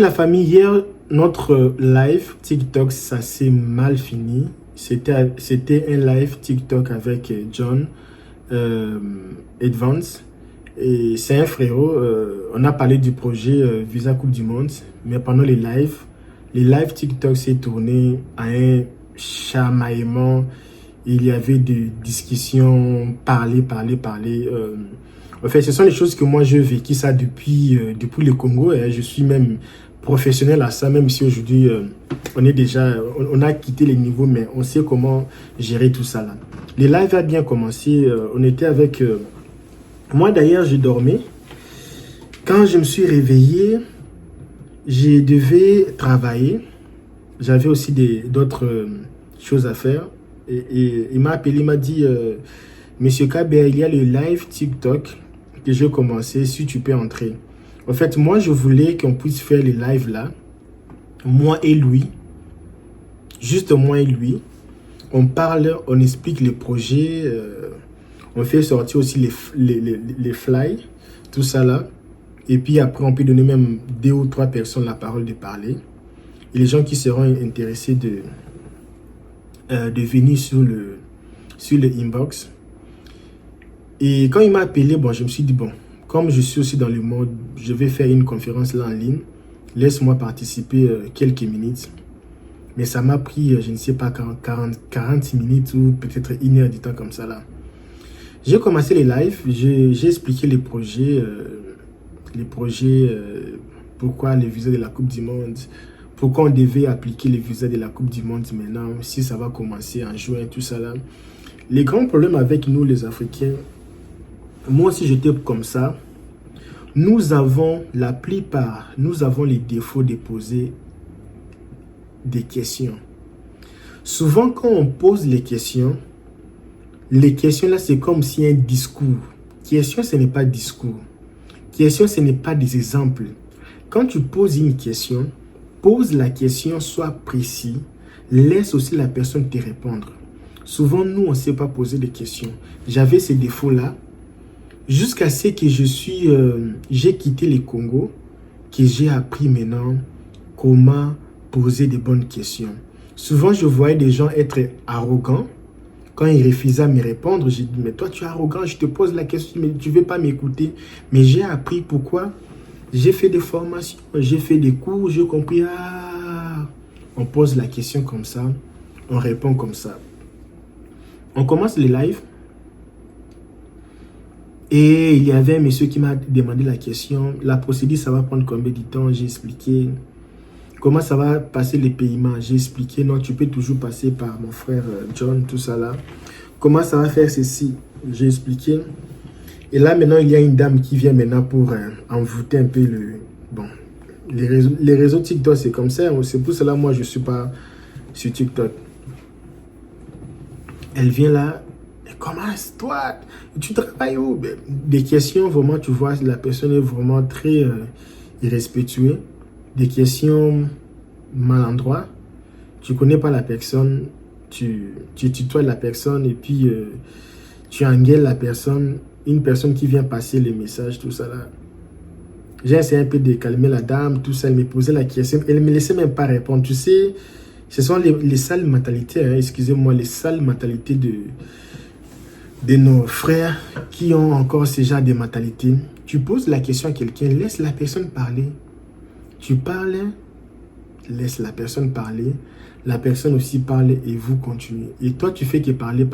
La famille, hier, notre live TikTok, ça s'est mal fini. C'était un live TikTok avec John Advance. Et c'est un frérot. On a parlé du projet Visa Coupe du Monde. Mais pendant les lives TikTok s'est tourné à un chamaillement. Il y avait des discussions, parler. En fait, ce sont les choses que moi, je vécu ça depuis le Congo. Et je suis même professionnel à ça, même si aujourd'hui, on a quitté les niveaux, mais on sait comment gérer tout ça là. Les lives a bien commencé. On était avec... moi, d'ailleurs, je dormais. Quand je me suis réveillé, je devais travailler. J'avais aussi d'autres choses à faire. Et il m'a appelé, il m'a dit, Monsieur Kabé, il y a le live TikTok que j'ai commencé, si tu peux entrer. En fait, moi, je voulais qu'on puisse faire les lives là, moi et lui, juste moi et lui. On parle, on explique les projets, on fait sortir aussi les fly, tout ça là. Et puis après, on peut donner même 2 ou 3 personnes la parole de parler. Et les gens qui seront intéressés de venir sur le inbox. Et quand il m'a appelé, bon, je me suis dit, bon, comme je suis aussi dans le mode, je vais faire une conférence là en ligne, laisse-moi participer quelques minutes. Mais ça m'a pris, je ne sais pas, 40 minutes ou peut-être 1 heure du temps comme ça là. J'ai commencé les lives, j'ai expliqué les projets, pourquoi les visas de la Coupe du Monde, pourquoi on devait appliquer les visas de la Coupe du Monde maintenant, si ça va commencer en juin, tout ça là. Les grands problèmes avec nous les Africains, moi aussi j'étais comme ça, nous avons la plupart, nous avons les défauts de poser des questions. Souvent quand on pose les questions là c'est comme si un discours. Question ce n'est pas discours. Question ce n'est pas des exemples. Quand tu poses une question, pose la question, sois précis, laisse aussi la personne te répondre. Souvent, nous, on ne sait pas poser des questions. J'avais ces défauts-là jusqu'à ce que j'ai quitté le Congo, que j'ai appris maintenant comment poser des bonnes questions. Souvent, je voyais des gens être arrogants. Quand ils refusaient à me répondre, j'ai dit, mais toi, tu es arrogant, je te pose la question, mais tu ne veux pas m'écouter. Mais j'ai appris pourquoi. J'ai fait des formations, j'ai fait des cours, j'ai compris. Ah, on pose la question comme ça, on répond comme ça. On commence les lives. Et il y avait un monsieur qui m'a demandé la question. La procédure, ça va prendre combien de temps? J'ai expliqué. Comment ça va passer les paiements? J'ai expliqué. Non, tu peux toujours passer par mon frère John, tout ça là. Comment ça va faire ceci? J'ai expliqué. Et là, maintenant, il y a une dame qui vient maintenant pour envoûter un peu les réseaux TikTok, c'est comme ça. C'est pour cela, moi, je ne suis pas sur TikTok. Elle vient là. Comment toi, tu travailles où? Des questions, vraiment, tu vois, la personne est vraiment très irrespectueuse. Des questions maladroites. Tu ne connais pas la personne. Tu tutoies la personne et puis tu engueules la personne. Une personne qui vient passer les messages, tout ça là. J'ai essayé un peu de calmer la dame, tout ça. Elle me posait la question. Elle ne me laissait même pas répondre. Tu sais, ce sont les sales mentalités, hein, excusez-moi, les sales mentalités de nos frères qui ont encore ce genre de mentalité. Tu poses la question à quelqu'un, laisse la personne parler. Tu parles, laisse la personne parler. La personne aussi parle et vous continuez. Et toi, tu fais que parler.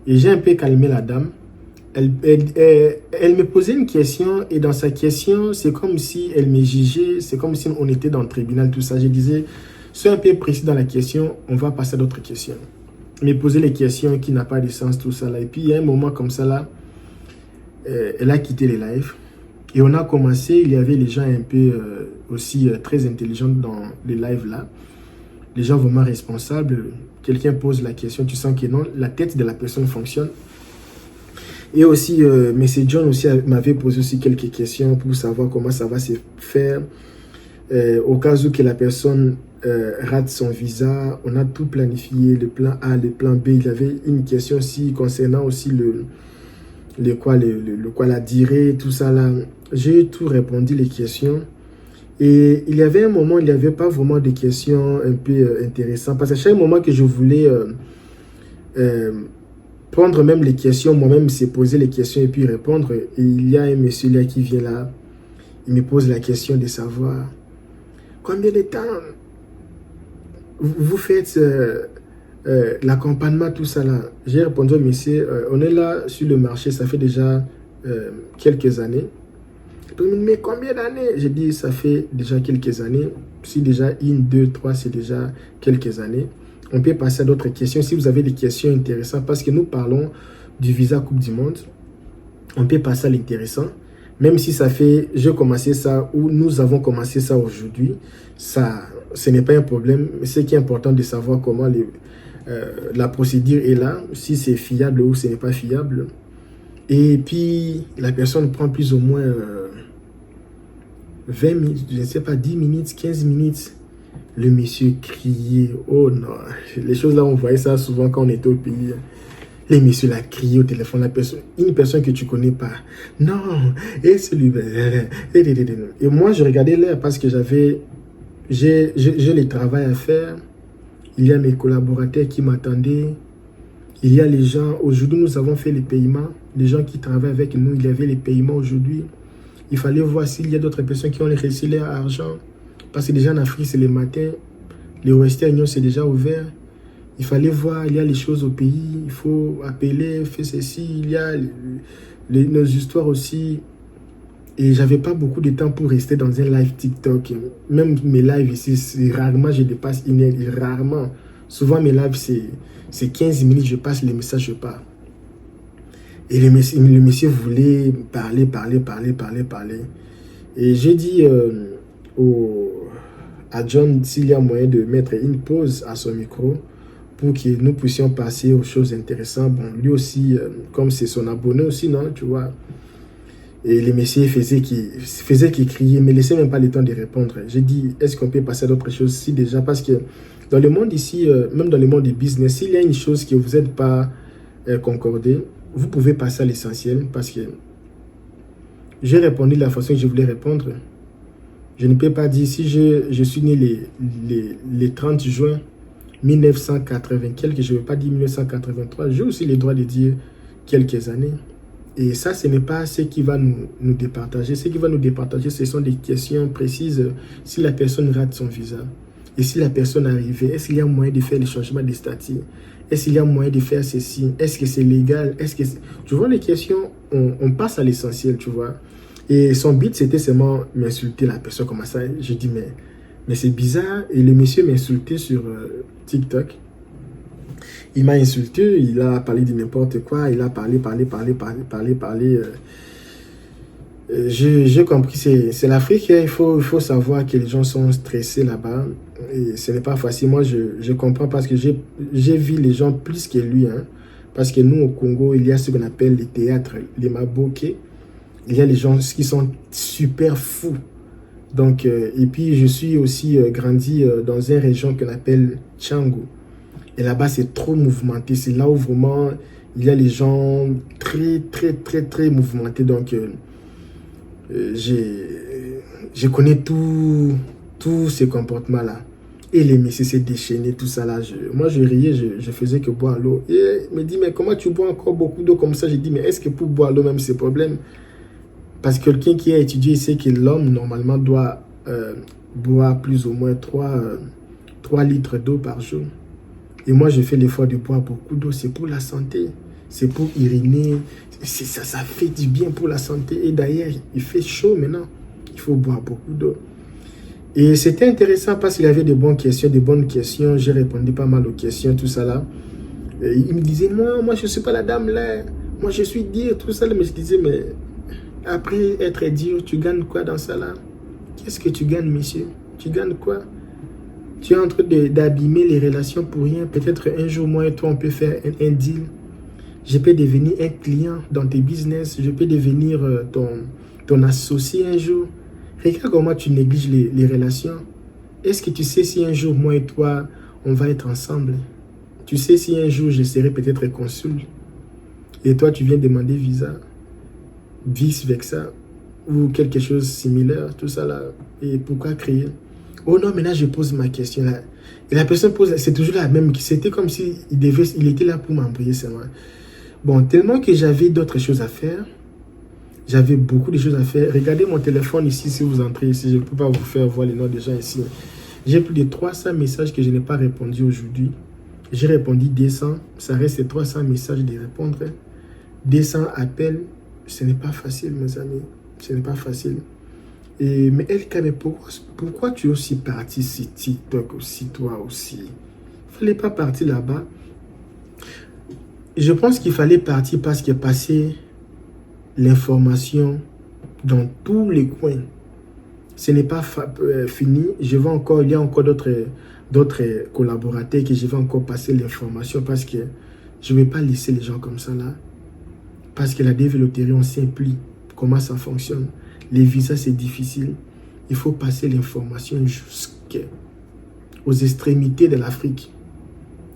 Et j'ai un peu calmé la dame. Elle me posait une question et dans sa question, c'est comme si elle me jugeait, c'est comme si on était dans le tribunal, tout ça. Je disais, sois un peu précis dans la question, on va passer à d'autres questions. Elle me posait les questions qui n'ont pas de sens, tout ça là. Et puis il y a un moment comme ça là, elle a quitté les lives. Et on a commencé, il y avait les gens un peu aussi très intelligents dans les lives là. Les gens vraiment responsables. Quelqu'un pose la question, tu sens que non, la tête de la personne fonctionne. Et aussi, M. John aussi m'avait posé aussi quelques questions pour savoir comment ça va se faire. Au cas où que la personne rate son visa, on a tout planifié, le plan A, le plan B. Il y avait une question aussi concernant aussi la durée, tout ça là. J'ai tout répondu les questions. Et il y avait un moment, il n'y avait pas vraiment de questions un peu intéressantes. Parce qu'à chaque moment que je voulais euh, prendre même les questions, moi-même, c'est poser les questions et puis répondre. Et il y a un monsieur là qui vient là, il me pose la question de savoir combien de temps vous faites l'accompagnement, tout ça là. J'ai répondu au monsieur, on est là sur le marché, ça fait déjà quelques années. Mais combien d'années? J'ai dit, ça fait déjà quelques années. Si déjà une, deux, trois, c'est déjà quelques années. On peut passer à d'autres questions. Si vous avez des questions intéressantes, parce que nous parlons du visa Coupe du Monde, on peut passer à l'intéressant. Même si ça fait, j'ai commencé ça, ou nous avons commencé ça aujourd'hui, ça, ce n'est pas un problème. Ce qui est important de savoir comment la procédure est là, si c'est fiable ou ce n'est pas fiable. Et puis, la personne prend plus ou moins 20 minutes, je ne sais pas, 10 minutes, 15 minutes. Le monsieur criait. Oh non, les choses là, on voyait ça souvent quand on était au pays. Les messieurs là criaient au téléphone, une personne que tu ne connais pas. Non, et celui-là. Et moi, je regardais l'heure parce que j'ai le travail à faire. Il y a mes collaborateurs qui m'attendaient. Il y a les gens, aujourd'hui nous avons fait les paiements. Les gens qui travaillent avec nous, il y avait les paiements aujourd'hui. Il fallait voir s'il y a d'autres personnes qui ont reçu leur argent. Parce que déjà en Afrique, c'est le matin. Les Western Union, c'est déjà ouvert. Il fallait voir, il y a les choses au pays. Il faut appeler, faire ceci. Il y a nos histoires aussi. Et j'avais pas beaucoup de temps pour rester dans un live TikTok. Même mes lives ici, rarement je dépasse une heure. Rarement. Souvent mes lives, c'est 15 minutes, je passe les messages, je pars. Et le monsieur voulait parler. Et j'ai dit à John s'il y a moyen de mettre une pause à son micro pour que nous puissions passer aux choses intéressantes. Bon, lui aussi, comme c'est son abonné aussi, non, tu vois. Et le monsieur faisait qu'il criait, mais laissait même pas le temps de répondre. J'ai dit, est-ce qu'on peut passer à d'autres choses si déjà, parce que dans le monde ici, même dans le monde du business, s'il y a une chose que vous n'êtes pas concordé, vous pouvez passer à l'essentiel parce que j'ai répondu de la façon que je voulais répondre. Je ne peux pas dire, si je suis né le 30 juin 1980 quelques, je ne veux pas dire 1983, j'ai aussi le droit de dire quelques années. Et ça, ce n'est pas ce qui va nous départager. Ce qui va nous départager, ce sont des questions précises. Si la personne rate son visa, et si la personne est arrivée, est-ce qu'il y a moyen de faire le changement de statut? Est-ce qu'il y a moyen de faire ceci? Est-ce que c'est légal? Tu vois, les questions, on passe à l'essentiel, tu vois. Et son but, c'était seulement m'insulter la personne comme ça. Je dis, mais c'est bizarre. Et le monsieur m'a insulté sur TikTok. Il m'a insulté, il a parlé de n'importe quoi, il a parlé. J'ai compris, c'est l'Afrique, il faut savoir que les gens sont stressés là-bas. Et ce n'est pas facile. Moi, je comprends parce que j'ai vu les gens plus que lui. Hein, parce que nous, au Congo, il y a ce qu'on appelle les théâtres, les maboké. Il y a les gens qui sont super fous. Donc, et puis, je suis aussi grandi dans une région qu'on appelle Tchango. Et là-bas, c'est trop mouvementé. C'est là où vraiment, il y a les gens très mouvementés. Donc, je connais tous ces comportements-là. Et les messieurs s'est déchaîné, tout ça là. Moi, je riais, je faisais que boire l'eau. Et il me dit, mais comment tu bois encore beaucoup d'eau comme ça? J'ai dit, mais est-ce que pour boire l'eau, même, c'est problème? Parce que quelqu'un qui a étudié, il sait que l'homme, normalement, doit boire plus ou moins 3 litres d'eau par jour. Et moi, je fais l'effort de boire beaucoup d'eau. C'est pour la santé. C'est pour uriner. Ça fait du bien pour la santé. Et d'ailleurs, il fait chaud maintenant. Il faut boire beaucoup d'eau. Et c'était intéressant parce qu'il avait de bonnes questions. J'ai répondu pas mal aux questions, tout ça là. Et il me disait, non, moi, je ne suis pas la dame là. Moi, je suis dire, tout ça là. Mais je disais, mais après être dur, tu gagnes quoi dans ça là? Qu'est-ce que tu gagnes, monsieur? Tu gagnes quoi? Tu es en train d'abîmer les relations pour rien. Peut-être un jour, moi et toi, on peut faire un deal. Je peux devenir un client dans tes business. Je peux devenir ton associé un jour. Regarde comment tu négliges les relations. Est-ce que tu sais si un jour, moi et toi, on va être ensemble? Tu sais si un jour, je serai peut-être consul. Et toi, tu viens demander visa. Vice versa. ou quelque chose de similaire, tout ça là. Et pourquoi créer? Oh non, maintenant je pose ma question là. Et la personne pose, c'est toujours la même. C'était comme si il était là pour m'embrouiller seulement. Bon, tellement que j'avais d'autres choses à faire. J'avais beaucoup de choses à faire. Regardez mon téléphone ici, si vous entrez ici. Je ne peux pas vous faire voir les noms des gens ici. J'ai plus de 300 messages que je n'ai pas répondu aujourd'hui. J'ai répondu 200. Ça reste 300 messages de répondre. 200 appels. Ce n'est pas facile, mes amis. Ce n'est pas facile. Mais Elka, mais pourquoi tu es aussi parti sur TikTok aussi, toi aussi? Il ne fallait pas partir là-bas. Je pense qu'il fallait partir parce qu'il y a passé l'information dans tous les coins. Ce n'est pas fini. Il y a encore d'autres collaborateurs que je vais encore passer l'information parce que je ne vais pas laisser les gens comme ça là. Parce que la développerie, on s'implique. Comment ça fonctionne? Les visas, c'est difficile. Il faut passer l'information jusqu'aux extrémités de l'Afrique.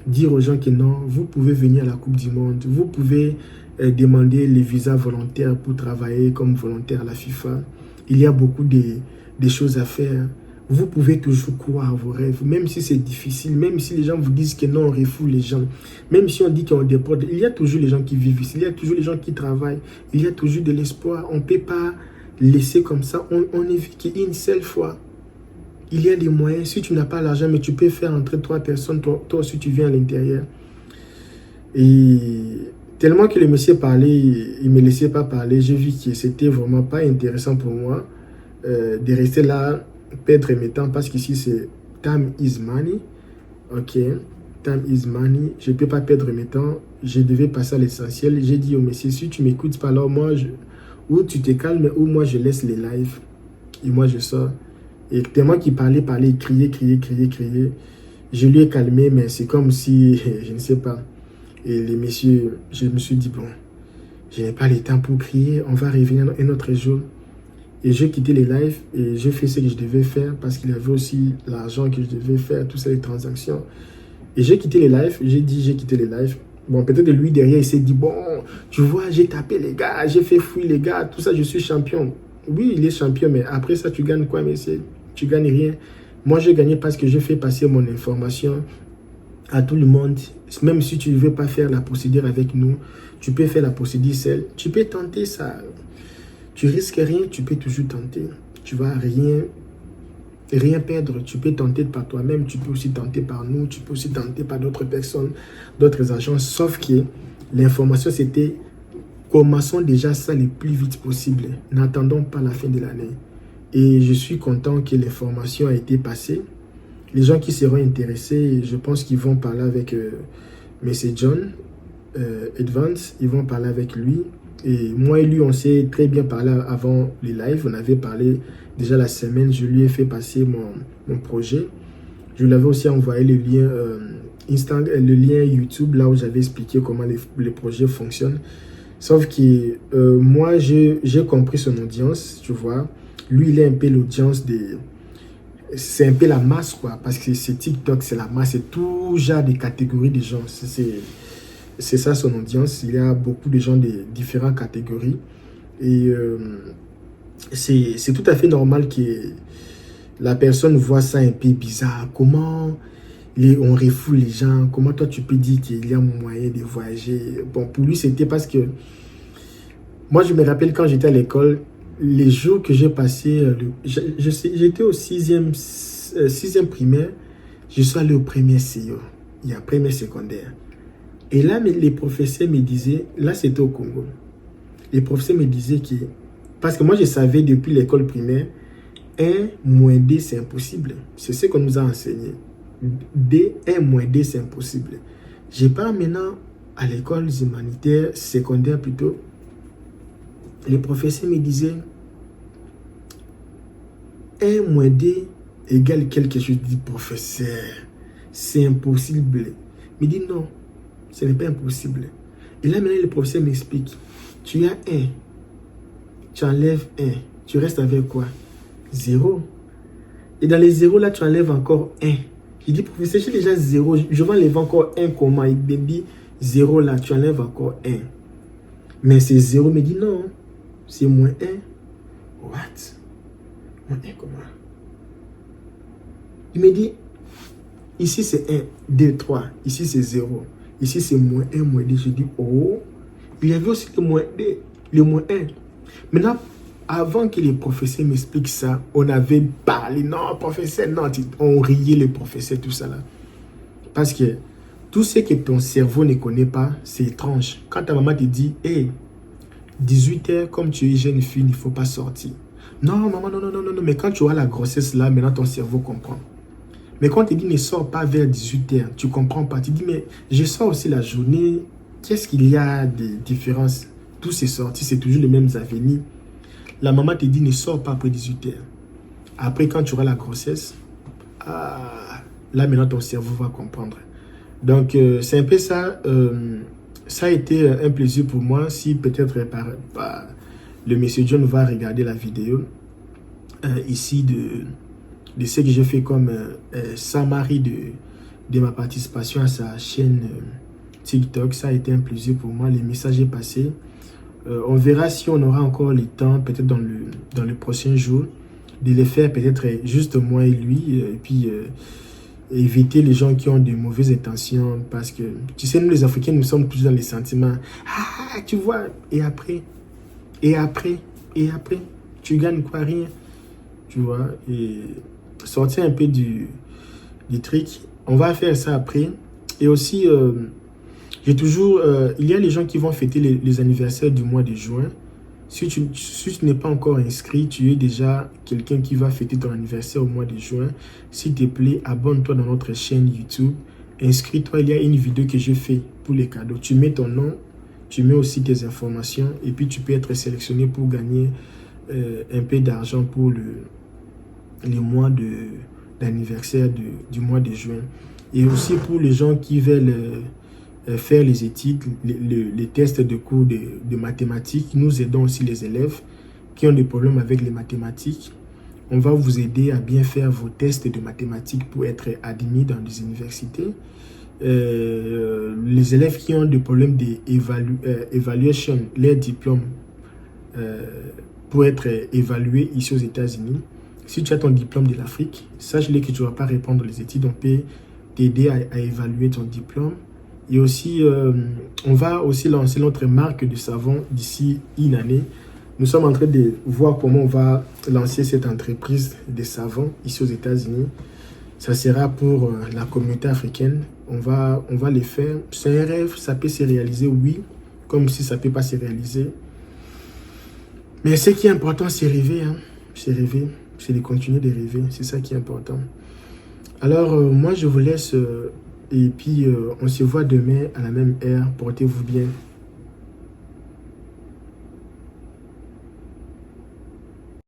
Dire aux gens que non, vous pouvez venir à la Coupe du Monde. Vous pouvez demander les visas volontaires pour travailler comme volontaire à la FIFA. Il y a beaucoup de choses à faire. Vous pouvez toujours croire à vos rêves, même si c'est difficile, même si les gens vous disent que non, on refoule les gens, même si on dit qu'on déporte. Il y a toujours les gens qui vivent ici, il y a toujours les gens qui travaillent, il y a toujours de l'espoir. On ne peut pas laisser comme ça. On est vu qu'une seule fois. Il y a des moyens. Si tu n'as pas l'argent, mais tu peux faire entrer 3 personnes, toi aussi tu viens à l'intérieur. Et tellement que le monsieur parlait, il ne me laissait pas parler. J'ai vu que c'était vraiment pas intéressant pour moi de rester là, perdre mes temps, parce qu'ici c'est time is money. Ok, time is money. Je ne peux pas perdre mes temps. Je devais passer à l'essentiel. J'ai dit au monsieur, si tu ne m'écoutes pas, alors moi, ou tu te calmes, ou moi je laisse les lives. Et moi je sors. Et tellement qu'il parlait, il criait. Je lui ai calmé, mais c'est comme si, je ne sais pas. Et les messieurs, je me suis dit, bon, je n'ai pas le temps pour crier, on va revenir un autre jour. Et j'ai quitté les lives et j'ai fait ce que je devais faire parce qu'il y avait aussi l'argent que je devais faire, toutes ces transactions. Et j'ai quitté les lives, j'ai quitté les lives. Bon, peut-être lui derrière, il s'est dit, bon, tu vois, j'ai tapé les gars, j'ai fait fouiller les gars, tout ça, je suis champion. Oui, il est champion, mais après ça, tu gagnes quoi, messieurs? Tu gagnes rien. Moi, j'ai gagné parce que je fais passer mon information à tout le monde. Même si tu ne veux pas faire la procédure avec nous, tu peux faire la procédure seule. Tu peux tenter ça. Tu risques rien, tu peux toujours tenter. Tu vas rien perdre. Tu peux tenter par toi-même, tu peux aussi tenter par nous, tu peux aussi tenter par d'autres personnes, d'autres agences. Sauf que l'information, c'était commençons déjà ça le plus vite possible. N'attendons pas la fin de l'année. Et je suis content que l'information a été passée. Les gens qui seront intéressés, je pense qu'ils vont parler avec M. John Advance. Ils vont parler avec lui. Et moi et lui, on s'est très bien parlé avant les lives. On avait parlé déjà la semaine. Je lui ai fait passer mon projet. Je lui avais aussi envoyé le lien, le lien YouTube, là où j'avais expliqué comment les projets fonctionnent. Sauf que moi, j'ai compris son audience, tu vois. Lui, il est un peu l'audience des... C'est un peu la masse, quoi. Parce que c'est TikTok, c'est la masse. C'est tout genre de catégories de gens. C'est ça son audience. Il y a beaucoup de gens de différentes catégories. Et c'est tout à fait normal que la personne voit ça un peu bizarre. Comment on refoule les gens? Comment toi, tu peux dire qu'il y a moyen de voyager? Bon, pour lui, c'était parce que... Moi, je me rappelle quand j'étais à l'école, les jours que j'ai passé, j'étais au 6e primaire, je suis allé au premier CEO, il y a premier secondaire. Et là, les professeurs me disaient, là c'était au Congo, les professeurs me disaient que, parce que moi je savais depuis l'école primaire, 1 moins D c'est impossible. C'est ce qu'on nous a enseigné. 1 moins D c'est impossible. Je pars maintenant à l'école humanitaire, secondaire plutôt. Les professeurs me disaient 1 moins D égale quelque chose. Je dis, professeur, c'est impossible. Il me dit non, ce n'est pas impossible. Et là maintenant le professeur m'explique, tu as 1, tu enlèves 1, tu restes avec quoi? 0. Et dans les 0 là, tu enlèves encore 1. Je dis, professeur, j'ai déjà 0, je vais enlever encore 1 comment? Il me dit 0 là, tu enlèves encore 1. Mais c'est 0, il me dit non, c'est moins 1. What? Moins 1, comment? Il me dit, ici c'est 1, 2, 3. Ici c'est 0. Ici c'est moins 1, moins 2. Je dis, oh, il y avait aussi le moins 2, le moins 1. Maintenant, avant que les professeurs m'expliquent ça, on avait parlé. Non, professeur, non, on riait le professeur, tout ça là. Parce que tout ce que ton cerveau ne connaît pas, c'est étrange. Quand ta maman te dit, hey, 18h, comme tu es jeune fille, il ne faut pas sortir. Non, maman, non, non, non, non, mais quand tu auras la grossesse là, maintenant ton cerveau comprend. Mais quand on te dit ne sors pas vers 18h, tu ne comprends pas. Tu dis, mais je sors aussi la journée. Qu'est-ce qu'il y a de différence? Tous ces sorties, c'est toujours les mêmes avenirs. La maman te dit ne sors pas après 18h. Après, quand tu auras la grossesse, là maintenant ton cerveau va comprendre. Donc, c'est un peu ça. Ça a été un plaisir pour moi. Si peut-être le monsieur John va regarder la vidéo ici de ce que j'ai fait comme summary de ma participation à sa chaîne TikTok. Ça a été un plaisir pour moi. Le message est passé. On verra si on aura encore le temps, peut-être dans le prochain jour, de le faire peut-être juste moi et lui. Et puis éviter les gens qui ont de mauvaises intentions. Parce que, tu sais, nous les Africains, nous sommes tous dans les sentiments. Ah, tu vois, et après, tu gagnes quoi? Rien. Tu vois, et sortir un peu du truc. On va faire ça après. Et aussi, j'ai toujours, il y a les gens qui vont fêter les anniversaires du mois de juin. Si tu n'es pas encore inscrit, tu es déjà quelqu'un qui va fêter ton anniversaire au mois de juin. S'il te plaît, abonne-toi dans notre chaîne YouTube. Inscris-toi, il y a une vidéo que j'ai fait pour les cadeaux. Tu mets ton nom, tu mets aussi tes informations et puis tu peux être sélectionné pour gagner un peu d'argent pour le mois d'anniversaire du mois de juin. Et aussi pour les gens qui veulent faire les études, les tests de cours de mathématiques. Nous aidons aussi les élèves qui ont des problèmes avec les mathématiques. On va vous aider à bien faire vos tests de mathématiques pour être admis dans des universités. Les élèves qui ont des problèmes d'évaluation, leur diplôme pour être évalué ici aux États-Unis. Si tu as ton diplôme de l'Afrique, sache-le que tu ne vas pas répondre les études. On peut t'aider à évaluer ton diplôme. Et aussi, on va aussi lancer notre marque de savon d'ici une année. Nous sommes en train de voir comment on va lancer cette entreprise de savon ici aux États-Unis. Ça sera pour la communauté africaine. On va le faire. C'est un rêve, ça peut se réaliser, oui, comme si ça ne peut pas se réaliser. Mais ce qui est important, c'est rêver. Hein. C'est rêver, c'est de continuer de rêver. C'est ça qui est important. Alors, moi, je vous laisse... et puis, on se voit demain à la même heure. Portez-vous bien.